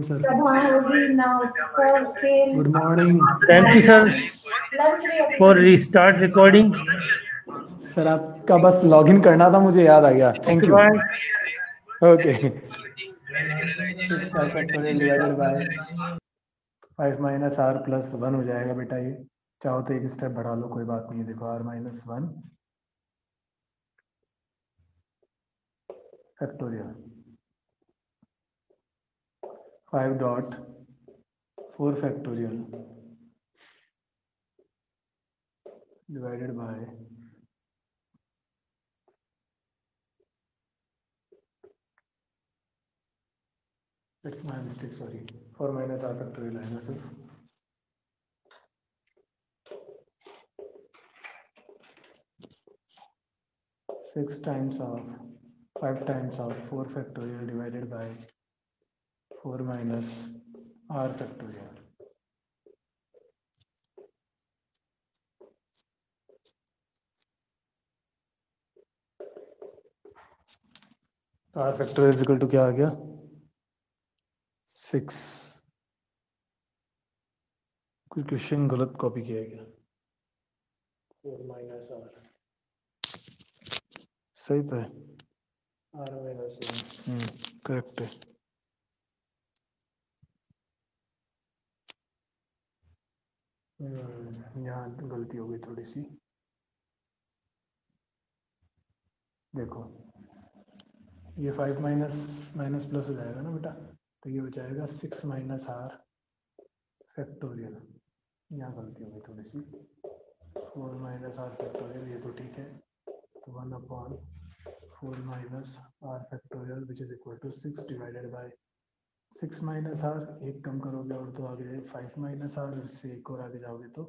sir. Good morning. Thank you, sir, for restart recording. Sir आपका बस login करना था, मुझे याद आ गया. Thank you. Bye. Okay. 6 factorial divided by 5 minus R plus 1 हो जाएगा बेटा. ये चाहो तो एक स्टेप बढ़ा लो, कोई बात नहीं है. देखो R minus 1 factorial 5 dot 4 factorial divided by it's my mistake, sorry. 4 minus R factorial आएगा सिर्फ. Six times of 5 times of 4 factorial divided by 4 minus R factorial. तो R factorial is equal to क्या आ गया? 6. कुछ क्वेश्चन गलत copy किया गया. 4 माइनस आर सही तो है. आर माइनस करेक्ट है. यहाँ गलती हो गई थोड़ी सी. देखो ये 5 माइनस माइनस प्लस हो जाएगा ना बेटा, तो ये हो जाएगा 6 माइनस आर फैक्टोरियल. यहाँ गलती हो गई थोड़ी सी. 4 माइनस आर फैक्टोरियल ये तो ठीक है. तो 1 upon 4 minus R factorial which is equal to 6 divided by 6 minus R. एक कम करोगे और तो आगे 5 माइनस आर, इससे एक और आगे जाओगे तो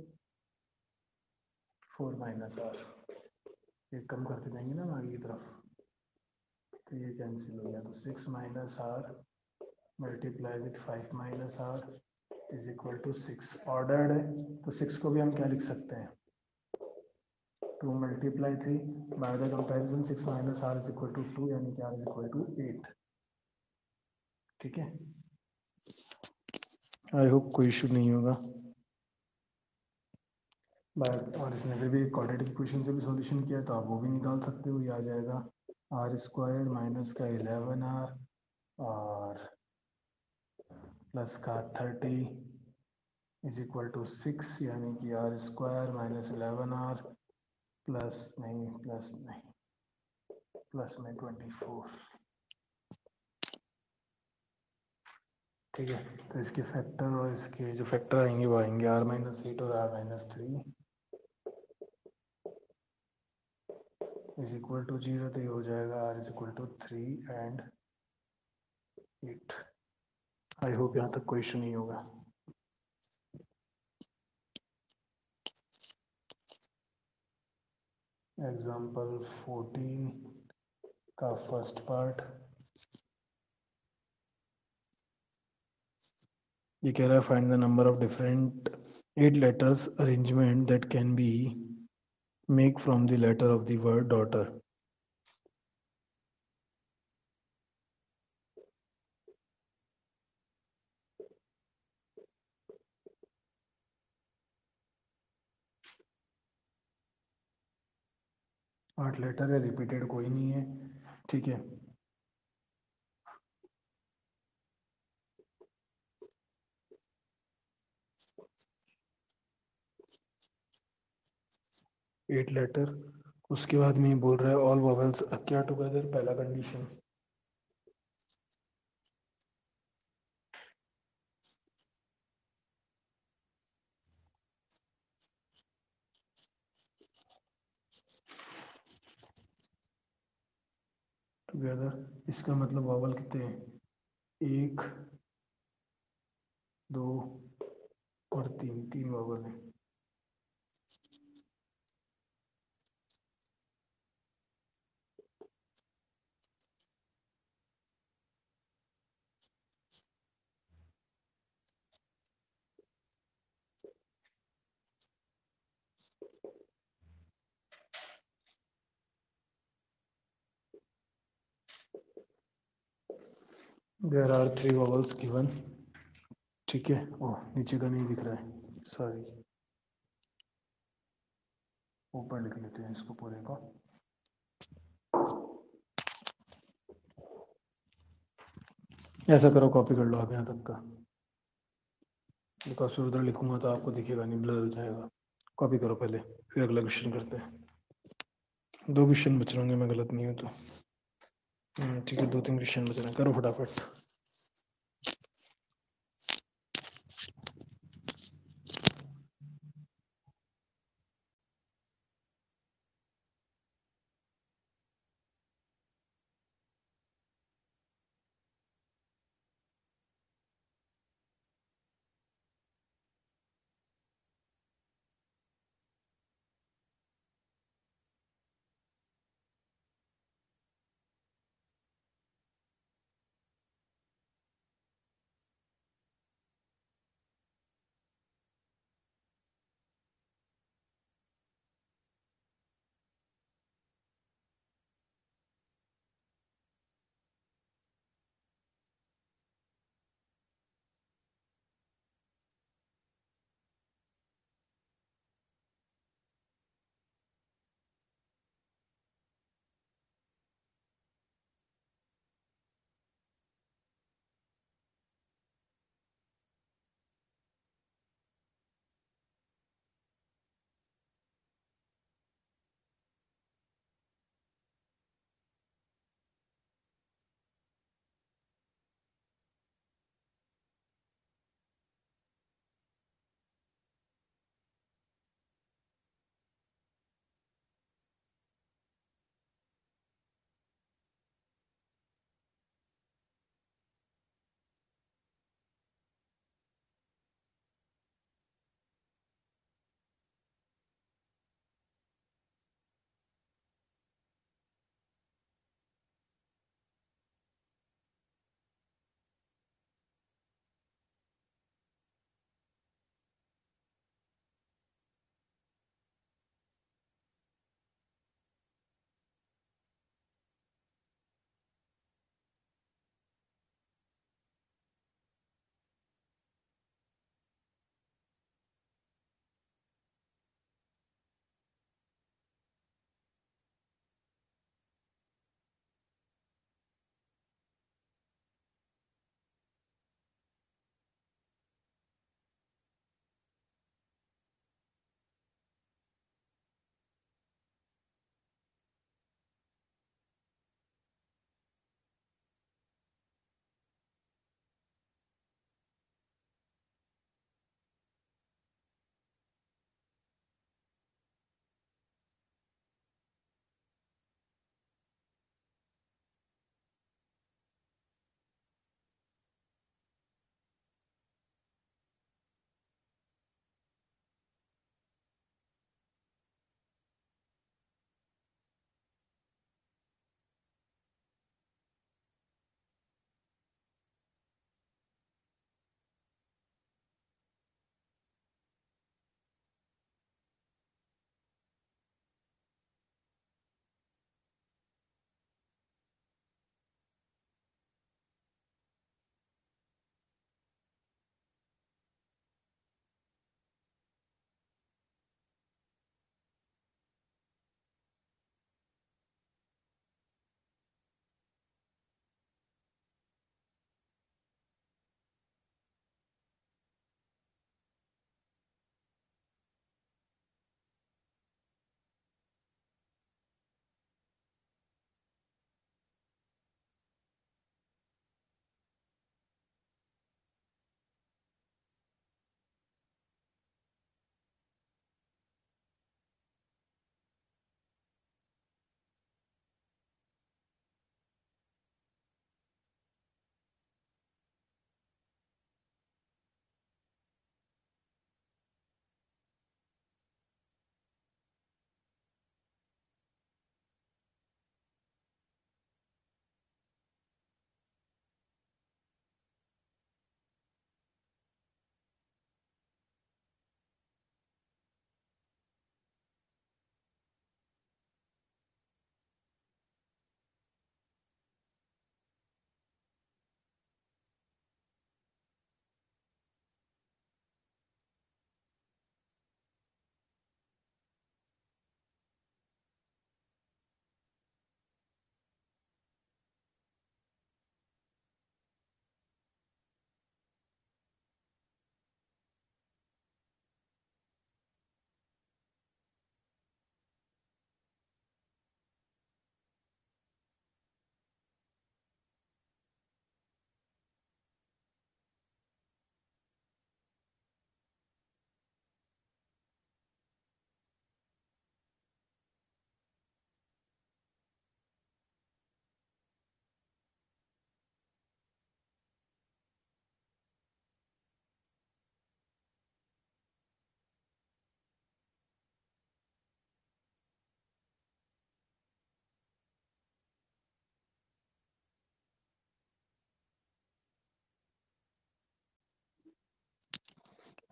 4 माइनस आर. एक कम करते जाएंगे ना आगे की तरफ, तो ये कैंसिल हो गया. तो 6 minus R multiply with 5 minus R is equal to 6. Ordered है तो 6 को भी हम क्या लिख सकते हैं? 2 multiply 3 by the comparison 6 minus R is equal to 2, यानी कि आर इज इक्वल टू 8. ठीक है. आई होप कोई इशू नहीं होगा. और इसने फिर भी क्वाड्रेटिक इक्वेशन से भी सॉल्यूशन किया, तो आप वो भी निकाल सकते हो. ये आ जाएगा आर स्क्वायर माइनस का 11 आर और प्लस का 30 इज इक्वल टू 6, यानी कि R square minus 11 R plus में 24. ठीक है. तो इसके फैक्टर और इसके जो फैक्टर आएंगे वो आएंगे आर माइनस 8 और r minus 3 is equal to 0. तो ये हो जाएगा r is equal to 3 and 8. I hope यहाँ तक कोई इशू नहीं होगा. एग्जाम्पल 14 का फर्स्ट पार्ट ये कह रहा है find the number of different 8 letters arrangement that can be make from the letter of the word daughter. आठ लेटर है, रिपीटेड कोई नहीं है. ठीक है. Eight letter. उसके बाद में बोल रहा है ऑल वोवेल्स क्या टुगेदर. पहला कंडीशन. टुगेदर इसका मतलब वोवेल कितने हैं? 1 2 और 3 वोवेल है. There are 3 vowels given. ठीक है। ओह, नीचे का नहीं दिख रहा है, सॉरी। ऊपर लिख लेते हैं इसको पूरे को। ऐसा करो, कॉपी कर लो आप यहाँ तक का, बिकॉज फिर उधर लिखूंगा तो आपको दिखेगा नहीं, ब्लर हो जाएगा। कॉपी करो पहले, फिर अगला क्वेश्चन करते हैं। 2 क्वेश्चन बच रहे होंगे, मैं गलत नहीं हूँ तो। ठीक है, 2-3 क्वेश्चन बच रहे हैं, करो फटाफट।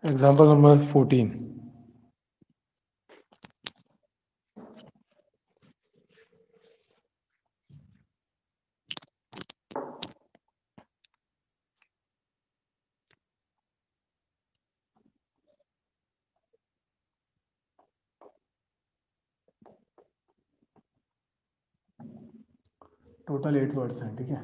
Example number 14. टोटल 8 वर्ड्स हैं, ठीक है।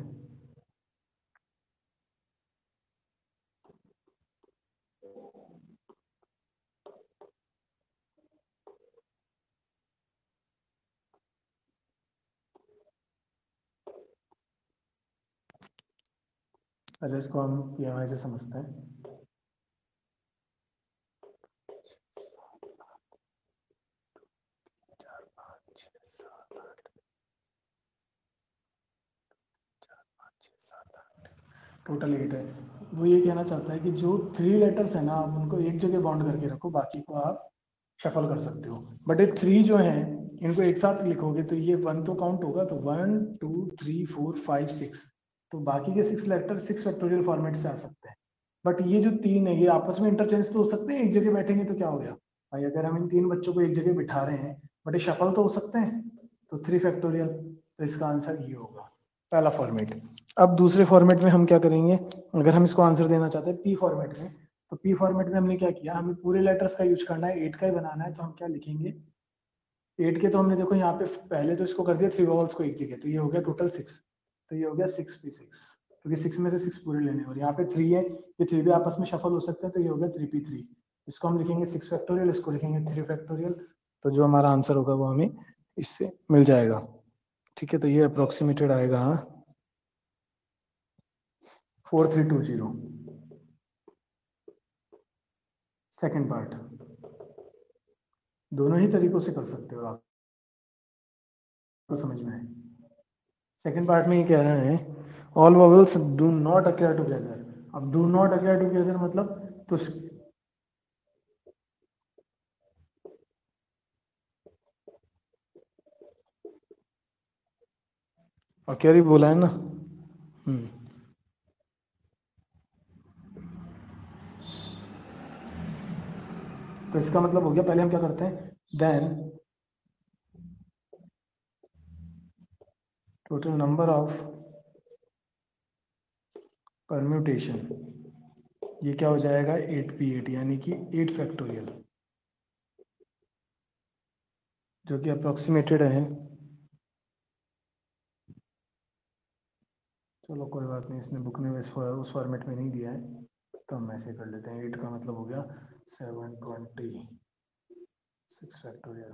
पहले इसको हम PMI से समझते हैं। टोटल 8 है। वो ये कहना चाहता है कि जो 3 लेटर्स है ना, आप उनको एक जगह बाउंड करके रखो, बाकी को आप शफल कर सकते हो। बट ये 3 जो है इनको एक साथ लिखोगे तो ये 1 तो काउंट होगा, तो 1 2 3 4 5 6, तो बाकी के 6 लेटर 6 फैक्टोरियल फॉर्मेट से आ सकते हैं। बट ये जो 3 है ये आपस में इंटरचेंज तो हो सकते हैं, एक जगह बैठेंगे तो क्या हो गया भाई, अगर हम इन 3 बच्चों को एक जगह बिठा रहे हैं बट ये शफल तो हो सकते हैं, तो 3 फैक्टोरियल, तो इसका आंसर ये होगा पहला फॉर्मेट। अब दूसरे फॉर्मेट में हम क्या करेंगे, अगर हम इसको आंसर देना चाहते हैं पी फॉर्मेट में, तो पी फॉर्मेट में हमने क्या किया, हमें पूरे लेटर्स का यूज करना है, 8 का ही बनाना है, तो हम क्या लिखेंगे 8 के, तो हमने देखो यहाँ पे पहले तो इसको कर दिया 3 वॉवल्स को एक जगह, तो ये हो गया टोटल 6, तो ये हो गया 6p6, क्योंकि 6 में से 6 पूरे लेने, और यहाँ पे 3 है, ये 3 भी आपस में शफल हो सकते हैं, तो ये हो गया 3p3। इसको हम लिखेंगे 6 फैक्टोरियल, इसको लिखेंगे 3 फैक्टोरियल, तो जो हमारा आंसर होगा वो हमें इससे मिल जाएगा। ठीक है, तो ये अप्रोक्सीमेटेड आएगा 4320। सेकेंड पार्ट दोनों ही तरीकों से कर सकते हो, आपको समझ में आए। सेकेंड पार्ट में ये कह रहे हैं all vowels do not occur together. अब डू नॉट अकेयर टुगेदर मतलब तो अकेयर ही बोला है ना। तो इसका मतलब हो गया, पहले हम क्या करते हैं, then total number of permutation, ये क्या हो जाएगा 8p8, यानी कि 8 फैक्टोरियल, जो कि अप्रोक्सीमेटेड है। चलो कोई बात नहीं, इसने बुक में उस फॉर्मेट में नहीं दिया है, तो हम ऐसे कर लेते हैं। 8 का मतलब हो गया 726 फैक्टोरियल।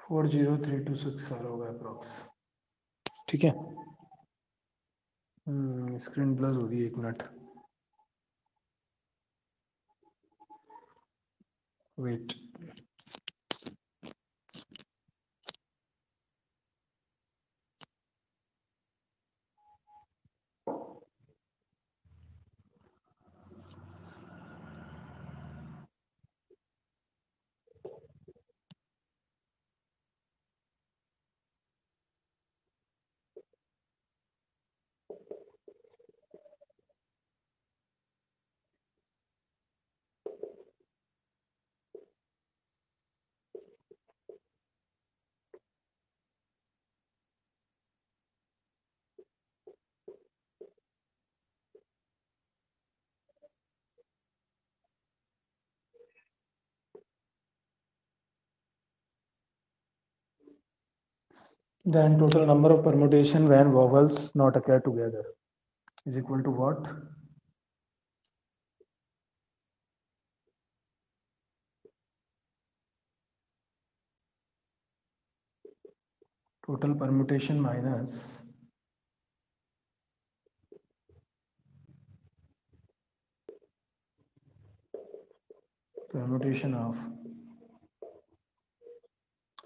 फोर 40326 साल होगा अप्रोक्स। ठीक है, स्क्रीन ब्लर हो रही है, 1 minute wait. Then total number of permutation when vowels not occur together is equal to what? Total permutation minus permutation of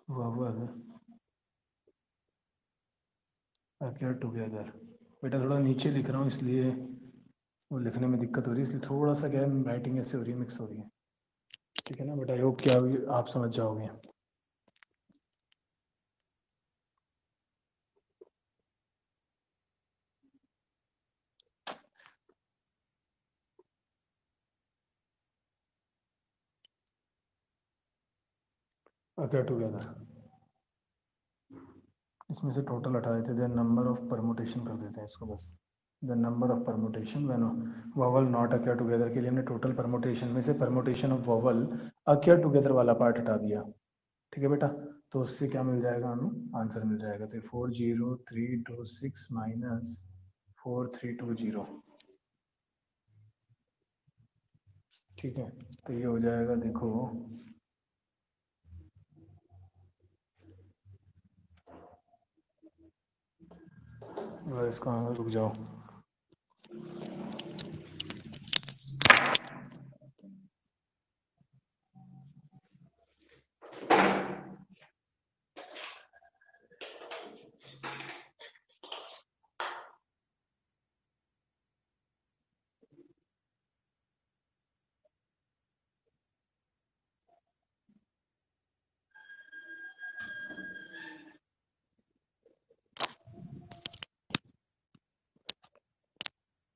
vowel occur together. बेटा थोड़ा नीचे लिख रहा हूँ इसलिए वो लिखने में दिक्कत हो रही है, इसलिए थोड़ा सा क्या है राइटिंग ऐसे हो रही है, मिक्स हो रही है। ठीक है ना बेटा, योग क्या आप समझ जाओगे। अकेयर टुगेदर, इसमें से टोटल हटा देते हैं, नंबर ऑफ परमुटेशन कर देते हैं इसको बस। The number of permutation when vowel not occur together के लिए हमने टोटल परमुटेशन में से permutation of vowel occur together वाला पार्ट हटा दिया। ठीक है बेटा, तो उससे क्या मिल जाएगा हमें, आंसर मिल जाएगा। तो 40326 माइनस 4320। ठीक है, तो ये हो जाएगा देखो, इसको रुक जाओ।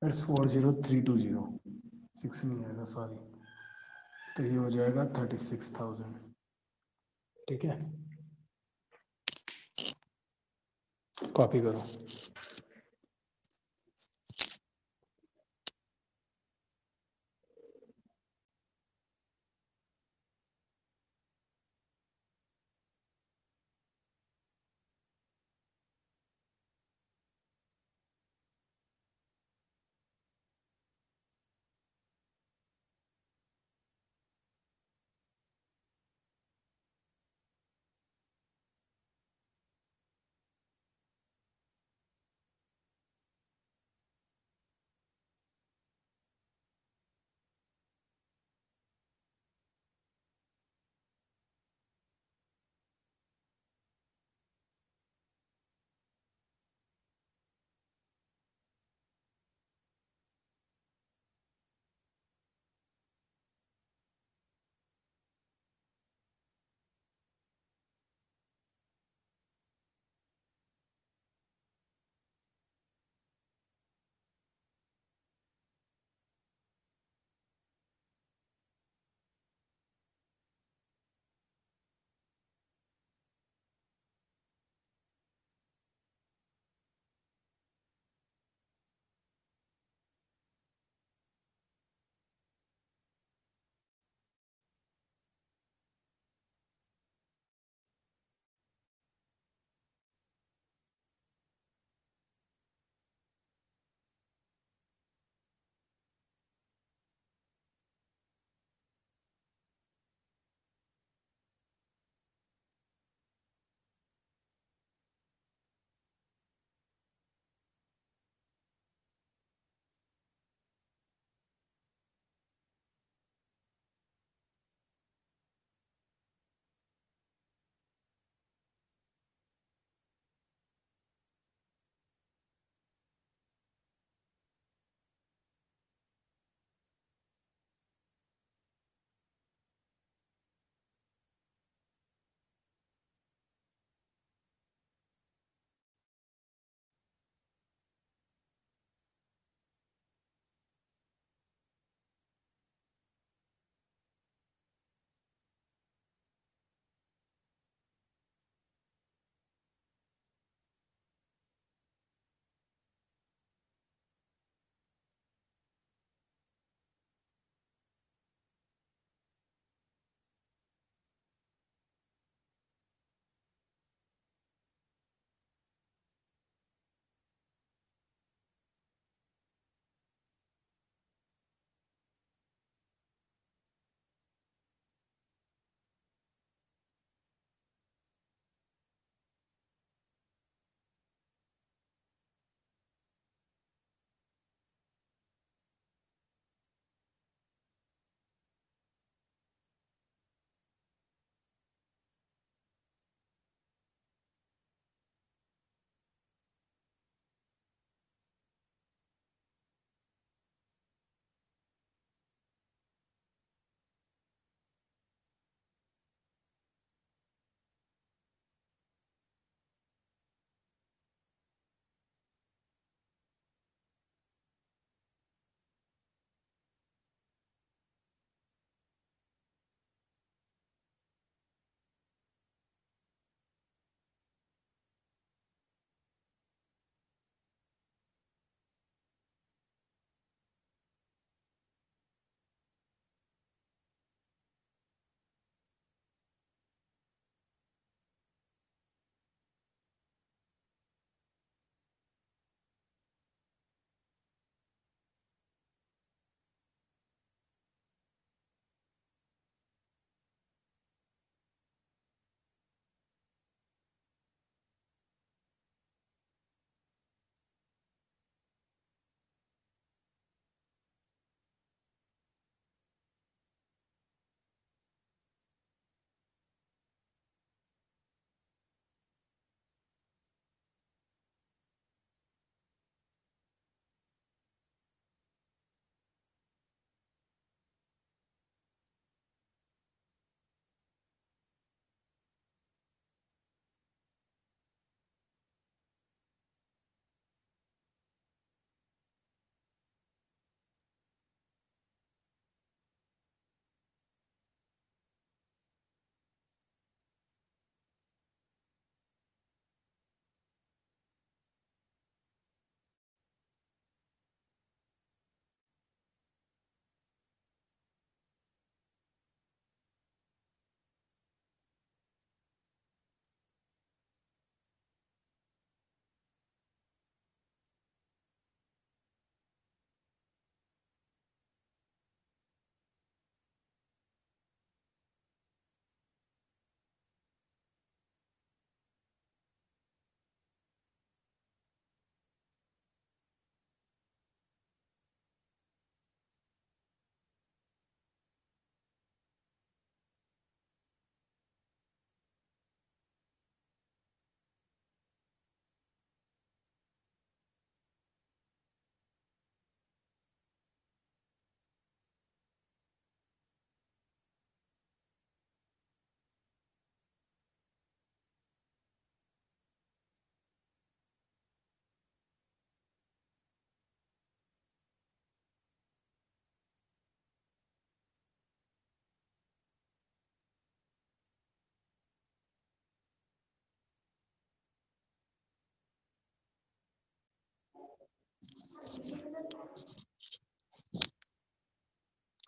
इट्स 40320, 6 नहीं आएगा सॉरी, तो ये हो जाएगा 36,000। ठीक है, कॉपी करो।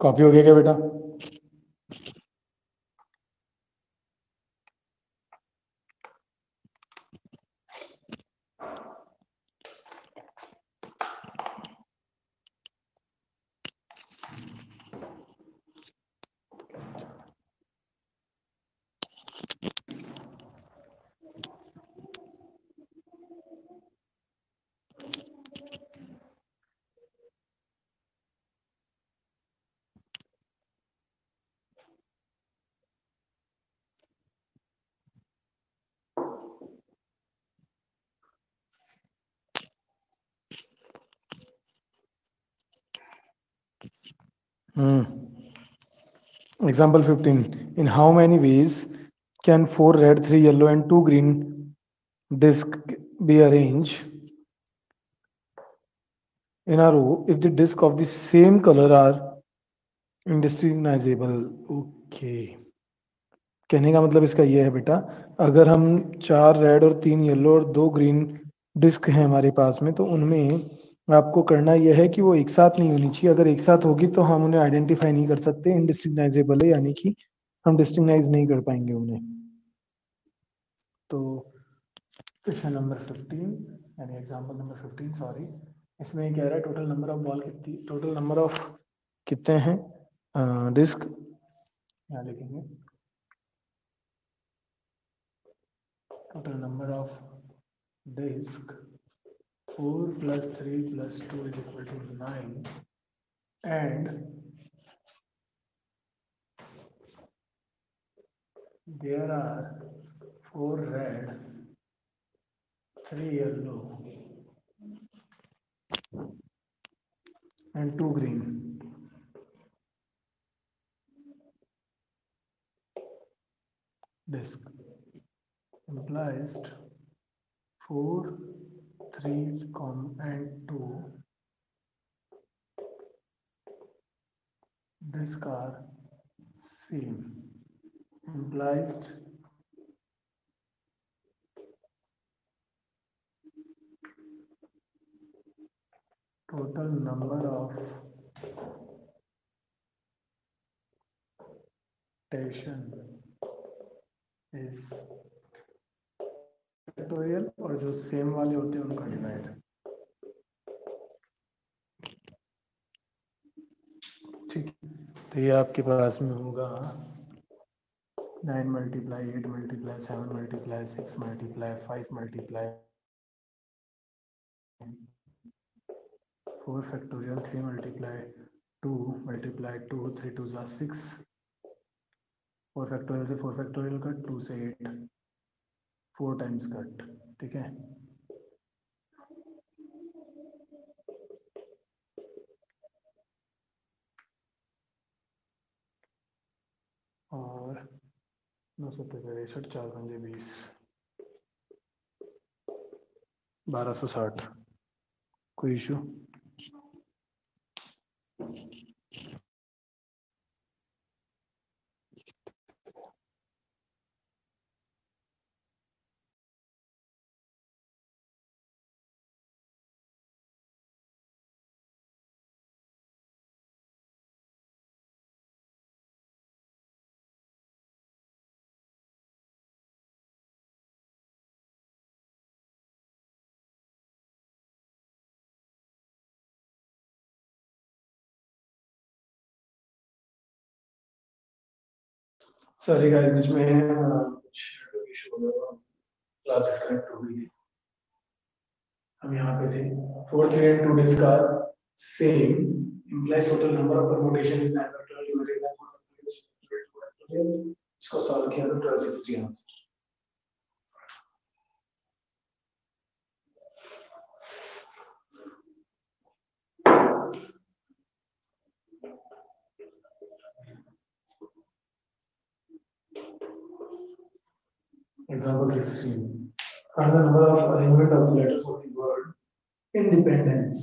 कॉपी हो गया क्या बेटा? Example 15. In how many ways can 4 red, 3 yellow and 2 green disc be arranged in a row if the disc of the same color are indistinguishable? Okay. कहने का मतलब इसका ये है बेटा, अगर हम 4 रेड और 3 येलो और 2 ग्रीन डिस्क हैं हमारे पास में, तो उनमें आपको करना यह है कि वो एक साथ नहीं होनी चाहिए. अगर एक साथ होगी तो हम उन्हें आइडेंटिफाई नहीं कर सकते, इनडिस्टिंग्विशेबल है, यानी कि हम डिस्टिंग्विश नहीं कर पाएंगे उन्हें. तो क्वेश्चन नंबर 15 यानी एग्जांपल नंबर 15 सॉरी, इसमें कह रहा है टोटल नंबर ऑफ बॉल कितनी, टोटल नंबर ऑफ कितने हैं डिस्क, यहाँ लिखेंगे total number of disk 4 plus 3 plus 2 is equal to 9 and there are 4 red 3 yellow and 2 green. Disk implies 4 3 and 2 disk are same, implies total number of station is factorial और जो same वाले होते हैं उनका divide. ठीक, तो ये आपके पास में होगा 9 multiply 8 multiply 7 multiply 6 multiply 5 multiply 4 factorial 3 multiply 2 multiply 2 3 2 जा 6 4 फैक्टोरियल से 4 फैक्टोरियल कट 2 से 8 4 टाइम्स कट. ठीक है, और 9 4 पंजे 20 1260. कोई इशू? सॉरी गाइस, बीच में कुछ इशू हो गया, क्लास डिस्कनेक्ट हो गई. हम यहाँ पे थे 4 3 and 2 disc are same, implies total number of permutation is 9 factorial divided by 4 factorial. इसको सॉल्व किया तो 1260 answer. Example 16. Find the number of arrangement of the letters of the word independence.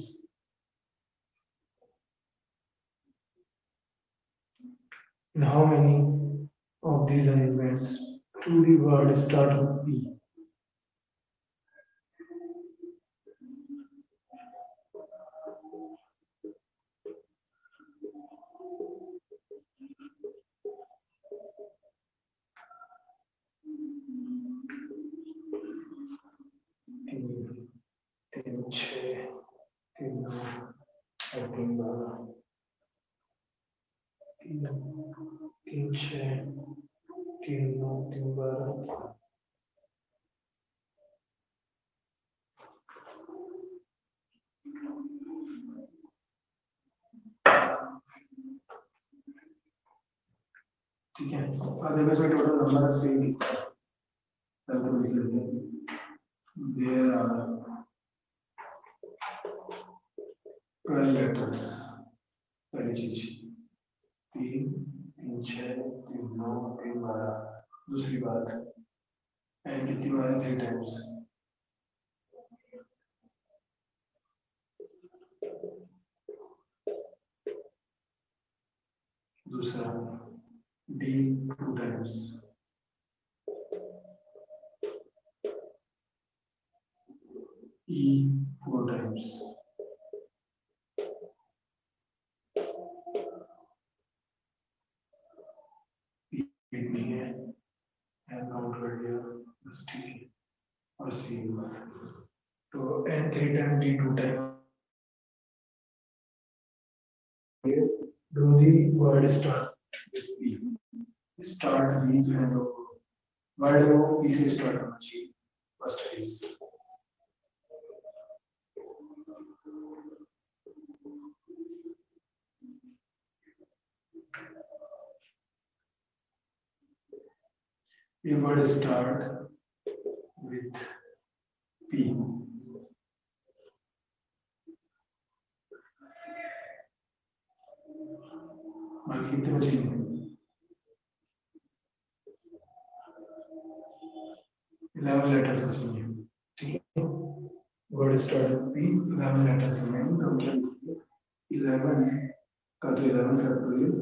In how many of these arrangements do the word start with P? तीन छः तीन नौ तीन बारह तीन छः तीन नौ तीन बारह ठीक है। अदरवाइज में टोटल नंबर सेम ही देयर आर 12 लेटर्स। पहली चीज तीन तीन छः तीन नौ तीन बारह। दूसरी बात एंड कितनी बार 3 टाइम्स। दूसरा डी 2 टाइम्स। ई 4 टाइम्स। नहीं है काउंट कर दिया बस ठीक है। और सी तो N 3 time D 2 time. Do the word start with P. Start B जो है वो वर्ड वो P से स्टार्ट होना चाहिए। First is the word start with P. बाकी कितने बचेंगे? 11 लेटर्स बचेंगे। ठीक है। Word start with P 11 letters में तो मतलब 11 का तो 11 फैक्टोरियल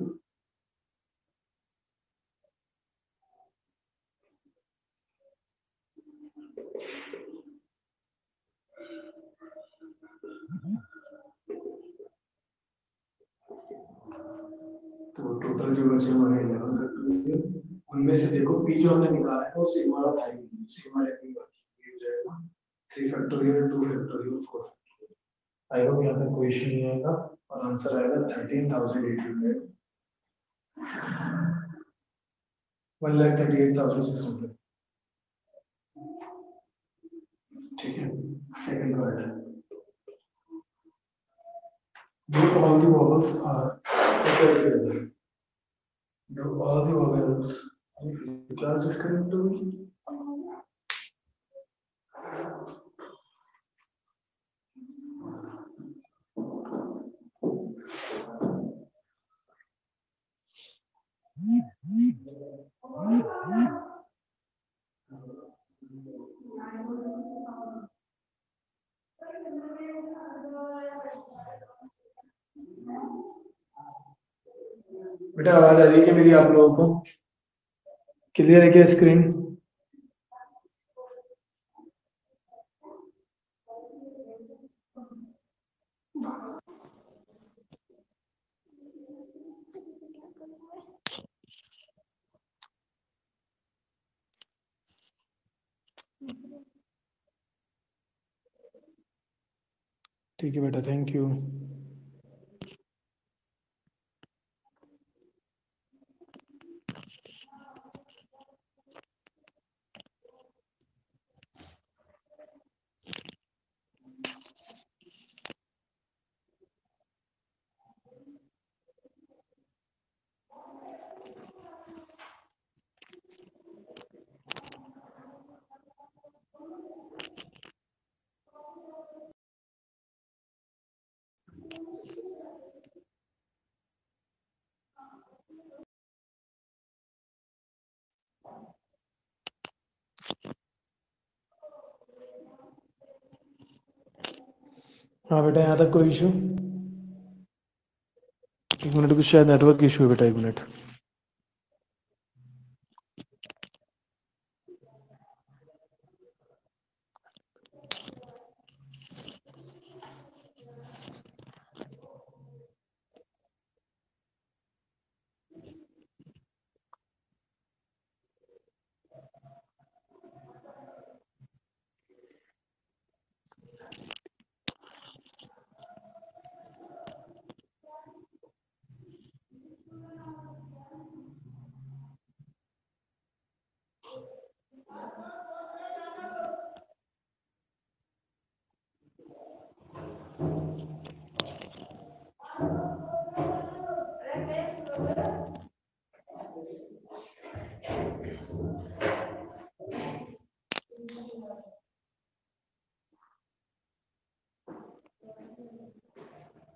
तो टोटल जो बचे हुए हैं 11 फैक्टोरियल। उनमें से देखो P जो हमने निकाला है वो सेम वाला था ही सेम वाला ही बाकी हो जाएगा 3 फैक्टोरियल 2 फैक्टोरियल 4 फैक्टोरियल। आई होप यहाँ तक कोई इशू नहीं आएगा और आंसर आएगा 13,800 1,38,600। ठीक है। Second word do all the vowels are together. Do all the vowels class disconnect to me? बेटा आवाज आ रही है क्या मेरी आप लोगों को? क्लियर है क्या स्क्रीन? ठीक है बेटा, थैंक यू। हाँ बेटा, यहाँ तक कोई इशू? एक मिनट, कुछ शायद नेटवर्क इशू है बेटा, एक minute.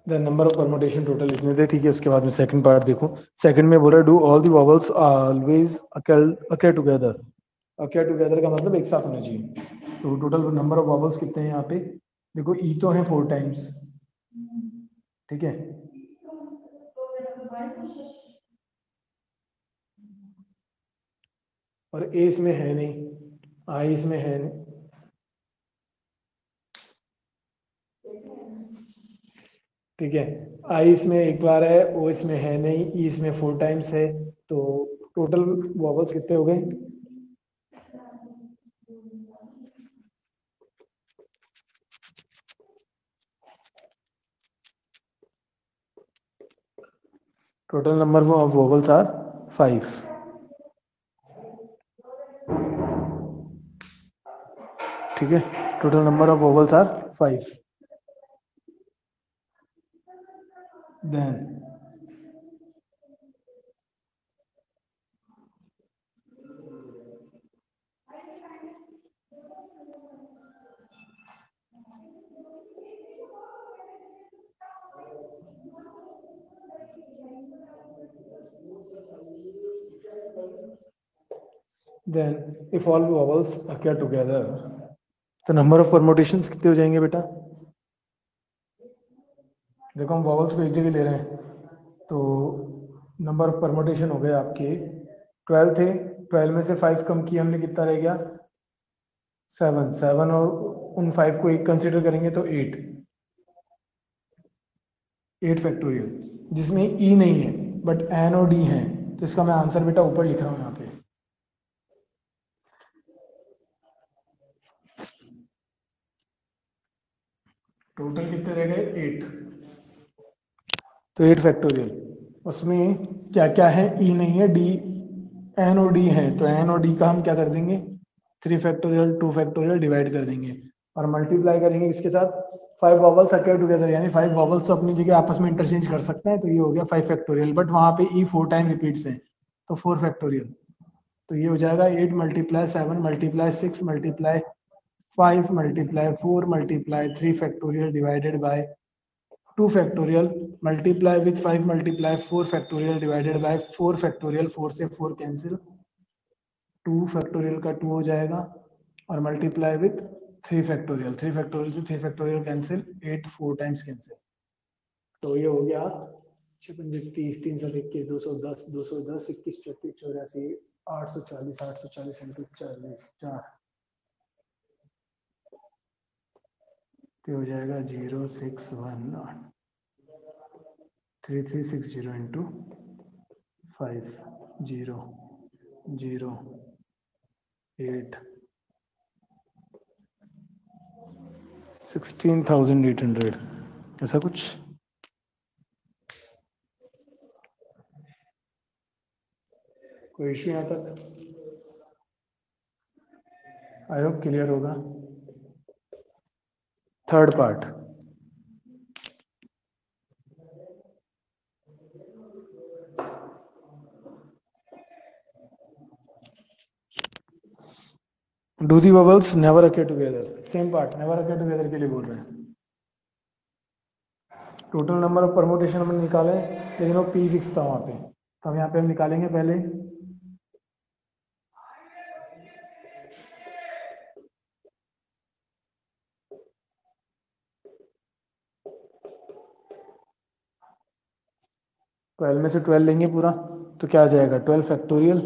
The number of permutation total इतने थे, ठीक है। उसके बाद में सेकंड पार्ट देखो, सेकंड में बोला do all the vowels always occur together. Occur together का मतलब एक साथ होना चाहिए। तो टोटल नंबर ऑफ वॉवल्स कितने हैं यहाँ पे, देखो ई तो है 4 टाइम्स, ठीक है। और ए इसमें है नहीं, आई इसमें है नहीं, ठीक है। आई इसमें एक बार है, ओ इसमें है नहीं, ई इसमें 4 टाइम्स है। तो टोटल वॉवल्स कितने हो गए, total number of vowels are 5, ठीक है। Total number of vowels are 5। Then if all vowels occur together, तो नंबर ऑफ परमुटेशंस कितने हो जाएंगे बेटा। देखो हम वॉवल्स को एक जगह ले रहे हैं, तो नंबर ऑफ परमुटेशन हो गए आपके 12 थे, 12 में से 5 कम किए हमने, कितना रह गया 7, 7 और उन 5 को एक कंसिडर करेंगे तो 8, 8 फैक्टोरियल, जिसमें ई नहीं है बट एन और डी है। तो इसका मैं आंसर बेटा ऊपर लिख रहा हूँ यहाँ पे। टोटल कितने रह गए 8, तो 8 फैक्टोरियल। उसमें क्या क्या है, ई नहीं है, डी एन और डी है, तो एन और डी का हम क्या कर देंगे 3 फैक्टोरियल 2 फैक्टोरियल डिवाइड कर देंगे और मल्टीप्लाई करेंगे इसके साथ 5 वॉवल्स अकर टुगेदर, यानी 5 वॉवल्स तो अपनी जगह आपस में इंटरचेंज कर सकते हैं। तो ये हो गया 5 फैक्टोरियल, बट वहां पे ई 4 टाइम रिपीट्स है, तो 4 फैक्टोरियल। तो ये हो जाएगा 8 multiply 7 multiply 6 multiply 5 multiply 4 multiply 3 factorial divided bye 2 factorial multiply with 5 multiply 4 factorial divided by 4 factorial, 4 से 4 कैंसिल, 2 फैक्टोरियल का 2 हो जाएगा और मल्टीप्लाई विथ 3 फैक्टोरियल, 3 फैक्टोरियल से 3 फैक्टोरियल कैंसिल, 8 4 टाइम्स कैंसिल। तो ये हो गया 30 321 210 210 21 34 84 840 840 इंटू 40 4, तो हो जाएगा 061 3360 इंटू 5 0 0 8 16,800, ऐसा कुछ। कोई इश्यू यहाँ तक, आई होप क्लियर होगा। Third part, do the bubbles never occur together, same part, never occur together के लिए बोल रहे हैं। टोटल नंबर ऑफ परमुटेशन हमने निकाले, लेकिन वो पी फिक्स था वहां पे, तो हम यहाँ पे हम निकालेंगे पहले। ट्वेल्व में से 12 लेंगे पूरा, तो क्या आ जाएगा 12 फैक्टोरियल,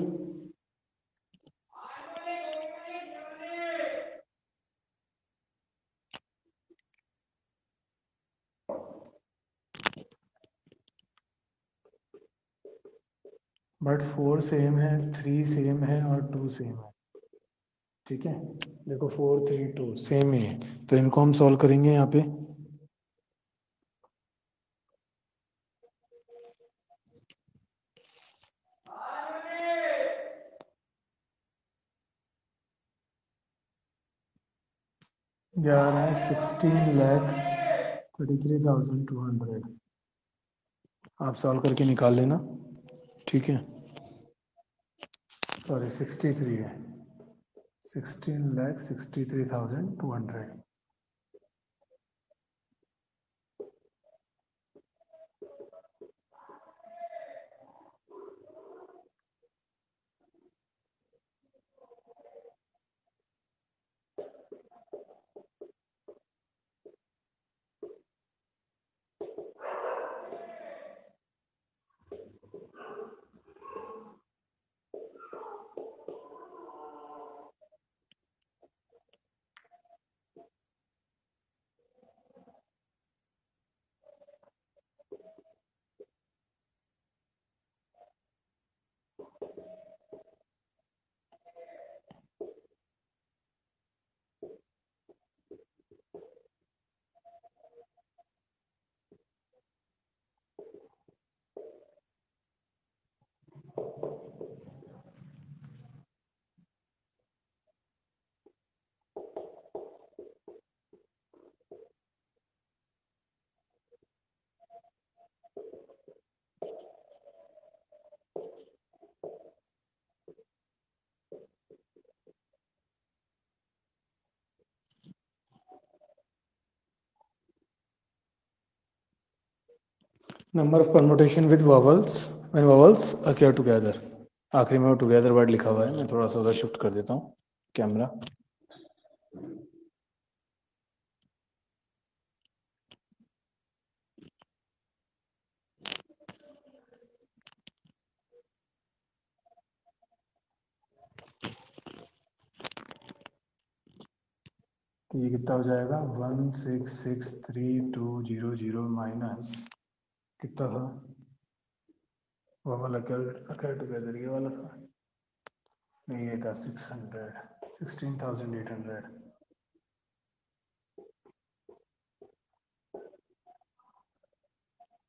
बट 4 सेम है, 3 सेम है और 2 सेम है, ठीक है। देखो 4 3 2 सेम ही है, तो इनको हम सॉल्व करेंगे यहाँ पे। क्या आ रहा है 16,33,200, आप सॉल्व करके निकाल लेना, ठीक है। सॉरी 63 है, 16,63,200। Number of permutation with vowels when vowels occur together. आखिरी में वो टुगेदर वर्ड लिखा हुआ है, मैं थोड़ा सा उधर शिफ्ट कर देता हूँ कैमरा। तो ये कितना हो जाएगा 16632000 माइनस कितना था वॉवल अकर अकर टुगेदर, ये वाला था नहीं, ये था 16,800।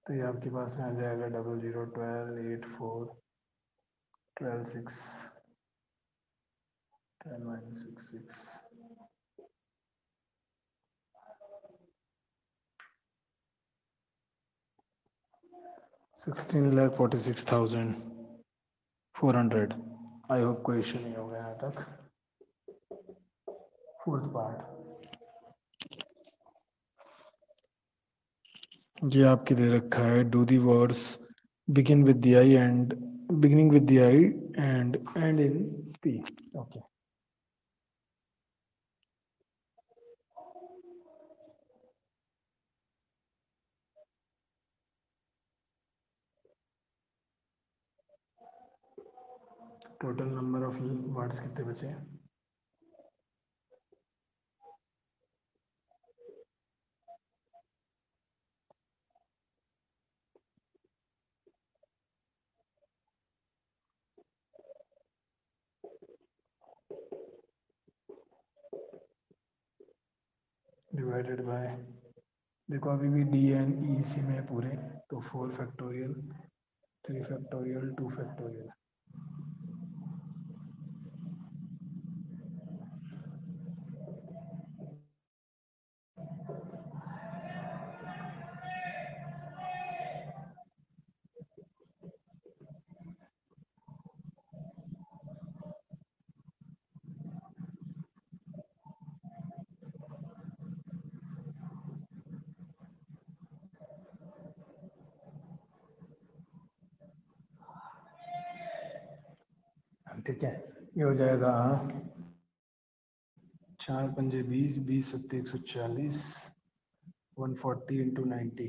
तो ये आपके पास में आ जाएगा 001284 12 6 10 माइनस 66 16,46,400। आई होप कोई इशू नहीं होगा यहाँ तक। फोर्थ पार्ट ये आपके दे रखा है, do the words begin with the I and beginning with the I and and in P. Okay, total number of words कितने बचे हैं? डिवाइडेड बाय, देखो अभी भी डी एन ई सी में है पूरे, तो 4 फैक्टोरियल 3 फैक्टोरियल 2 फैक्टोरियल। ठीक है, ये हो जाएगा 4 पंजे 20 20 सत्ते 140 140 इंटू 90।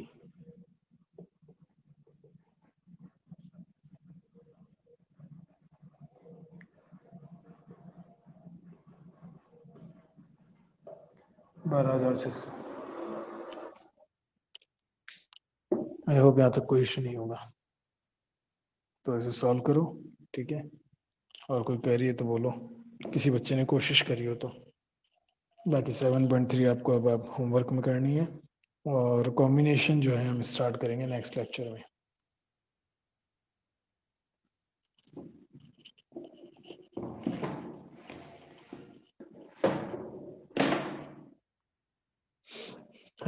12,600। आई होप यहाँ तक कोई इशू नहीं होगा, तो इसे सॉल्व करो। ठीक है, और कोई क्वेरी है तो बोलो, किसी बच्चे ने कोशिश करी हो तो। बाकी 7.3 आपको अब आप होमवर्क में करनी है, और कॉम्बिनेशन जो है हम स्टार्ट करेंगे नेक्स्ट लेक्चर में।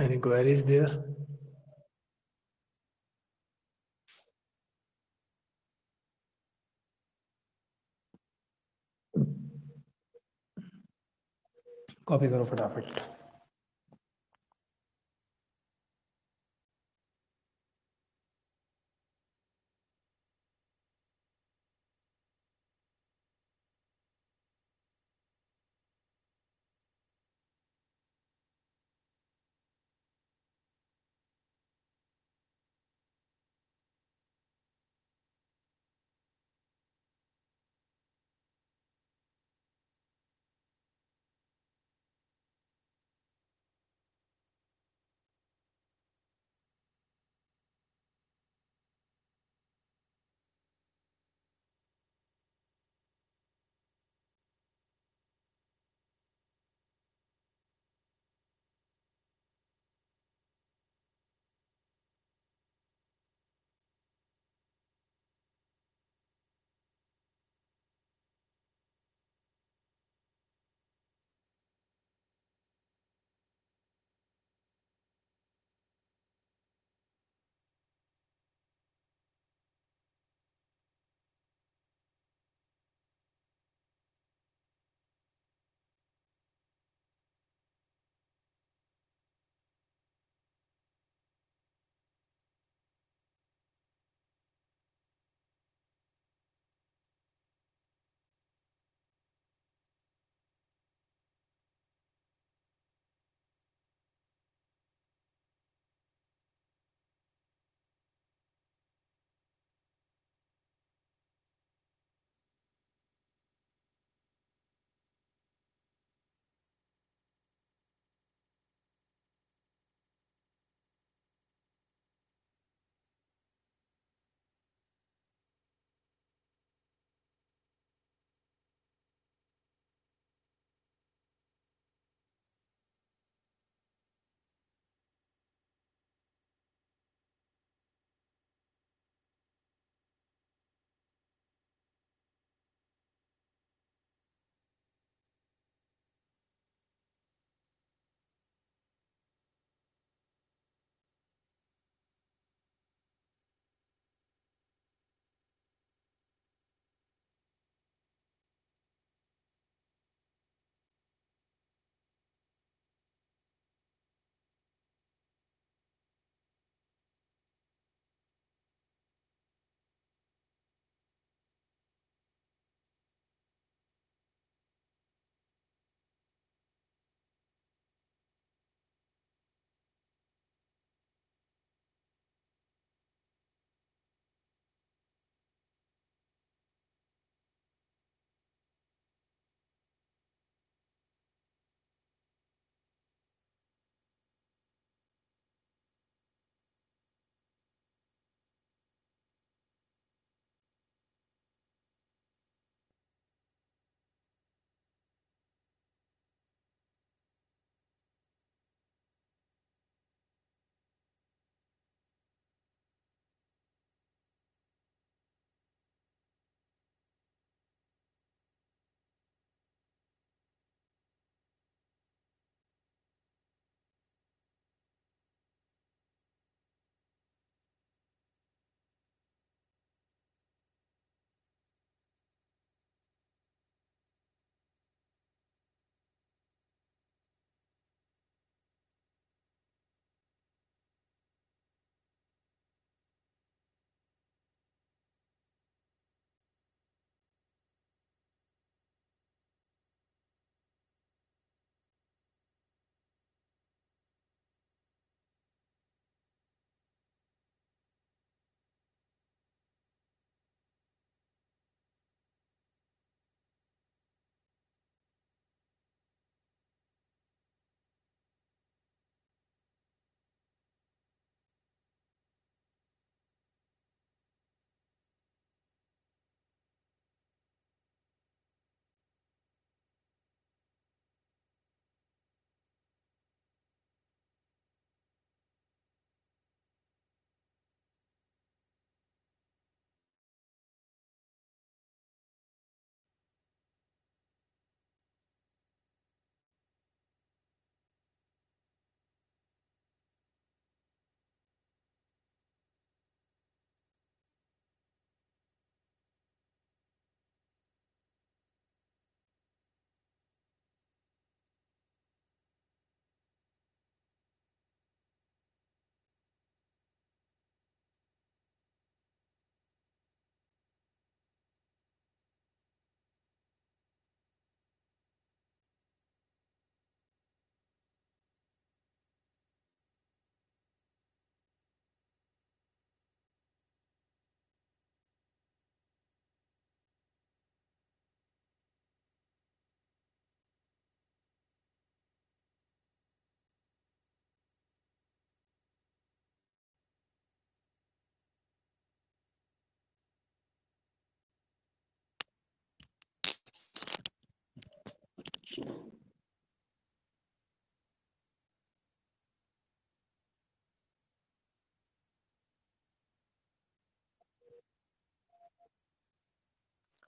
Any queries there? कॉपी करो फटाफट।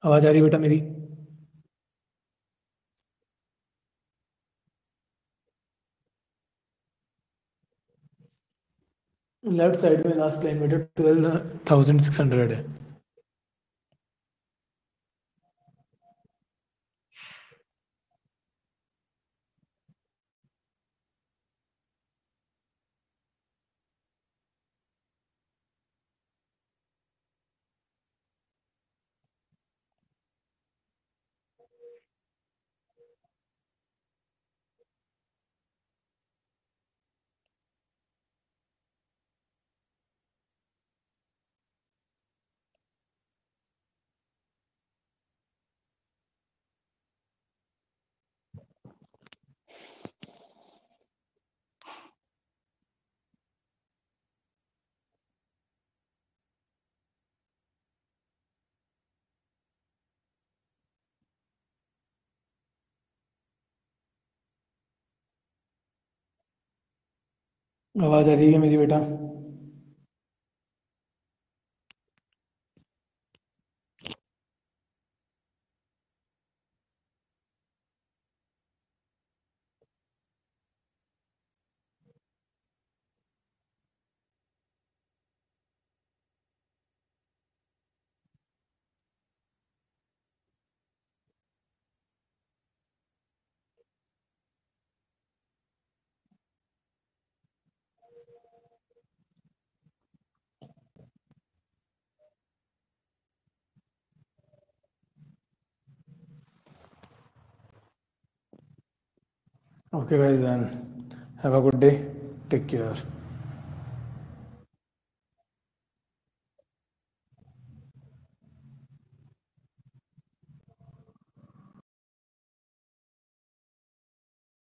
आवाज आ रही है बेटा मेरी? लेफ्ट साइड में लास्ट लाइन बेटा 12,600 है। आवाज आ रही है मेरी बेटा? Okay guys, then have a good day. Take care.